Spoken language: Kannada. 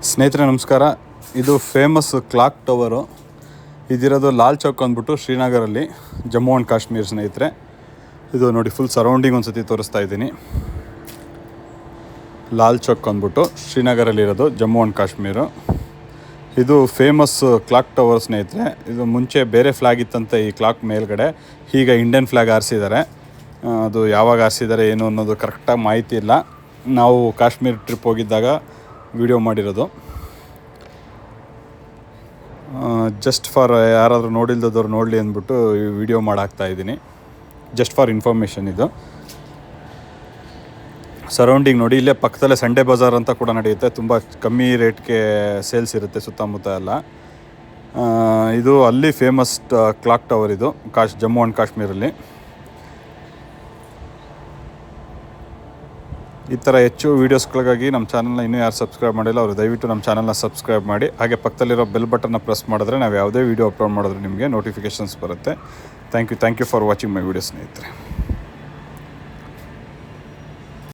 ಸ್ನೇಹಿತರೆ ನಮಸ್ಕಾರ. ಇದು ಫೇಮಸ್ ಕ್ಲಾಕ್ ಟವರು. ಇದಿರೋದು ಲಾಲ್ ಚೌಕ್ ಅಂದ್ಬಿಟ್ಟು ಶ್ರೀನಗರಲ್ಲಿ, ಜಮ್ಮು ಆ್ಯಂಡ್ ಕಾಶ್ಮೀರ್. ಸ್ನೇಹಿತರೆ ಇದು ನೋಡಿ, ಫುಲ್ ಸರೌಂಡಿಂಗ್ ಒಂದು ಸತಿ ತೋರಿಸ್ತಾ ಇದ್ದೀನಿ. ಲಾಲ್ ಚೌಕ್ ಅಂದ್ಬಿಟ್ಟು ಶ್ರೀನಗರಲ್ಲಿರೋದು, ಜಮ್ಮು ಆ್ಯಂಡ್ ಕಾಶ್ಮೀರು. ಇದು ಫೇಮಸ್ ಕ್ಲಾಕ್ ಟವರ್ ಸ್ನೇಹಿತರೆ. ಇದು ಮುಂಚೆ ಬೇರೆ ಫ್ಲ್ಯಾಗ್ ಇತ್ತಂತೆ ಈ ಕ್ಲಾಕ್ ಮೇಲ್ಗಡೆ. ಈಗ ಇಂಡಿಯನ್ ಫ್ಲ್ಯಾಗ್ ಹಾರಿಸಿದ್ದಾರೆ. ಅದು ಯಾವಾಗ ಹಾರಿಸಿದ್ದಾರೆ ಏನು ಅನ್ನೋದು ಕರೆಕ್ಟಾಗಿ ಮಾಹಿತಿ ಇಲ್ಲ. ನಾವು ಕಾಶ್ಮೀರ್ ಟ್ರಿಪ್ ಹೋಗಿದ್ದಾಗ ವಿಡಿಯೋ ಮಾಡಿರೋದು. ಜಸ್ಟ್ ಫಾರ್ ಯಾರಾದರೂ ನೋಡಿಲ್ದದವ್ರು ನೋಡಲಿ ಅಂದ್ಬಿಟ್ಟು ಈ ವಿಡಿಯೋ ಮಾಡಾಕ್ತಾಯಿದ್ದೀನಿ. ಜಸ್ಟ್ ಫಾರ್ ಇನ್ಫಾರ್ಮೇಷನ್ ಇದು. ಸರೌಂಡಿಂಗ್ ನೋಡಿ, ಇಲ್ಲೇ ಪಕ್ಕದಲ್ಲೇ ಸಂಡೇ ಬಜಾರ್ ಅಂತ ಕೂಡ ನಡೆಯುತ್ತೆ. ತುಂಬ ಕಮ್ಮಿ ರೇಟ್ಗೆ ಸೇಲ್ಸ್ ಇರುತ್ತೆ ಸುತ್ತಮುತ್ತ ಎಲ್ಲ. ಇದು ಅಲ್ಲಿ ಫೇಮಸ್ ಕ್ಲಾಕ್ ಟವರ್ ಇದು, ಜಮ್ಮು ಆ್ಯಂಡ್ ಕಾಶ್ಮೀರಲ್ಲಿ. ಈ ಥರ ಹೆಚ್ಚು ವೀಡಿಯೋಸ್ಗಳಿಗಾಗಿ ನಮ್ಮ ಚಾನಲ್ನ ಇನ್ನೂ ಯಾರು ಸಬ್ಸ್ಕ್ರೈಬ್ ಮಾಡಿಲ್ಲ ಅವರು ದಯವಿಟ್ಟು ನಮ್ಮ ಚಾನಲ್ನ ಸಬ್ಸ್ಕ್ರೈಬ್ ಮಾಡಿ. ಹಾಗೆ ಪಕ್ಕದಲ್ಲಿರೋ ಬೆಲ್ ಬಟನ್ನ ಪ್ರೆಸ್ ಮಾಡಿದ್ರೆ ನಾವು ಯಾವುದೇ ವೀಡಿಯೋ ಅಪ್ಲೋಡ್ ಮಾಡಿದ್ರೆ ನಿಮಗೆ ನೋಟಿಫಿಕೇಷನ್ಸ್ ಬರುತ್ತೆ. Thank you for watching my video ಸ್ನೇಹಿತರೆ.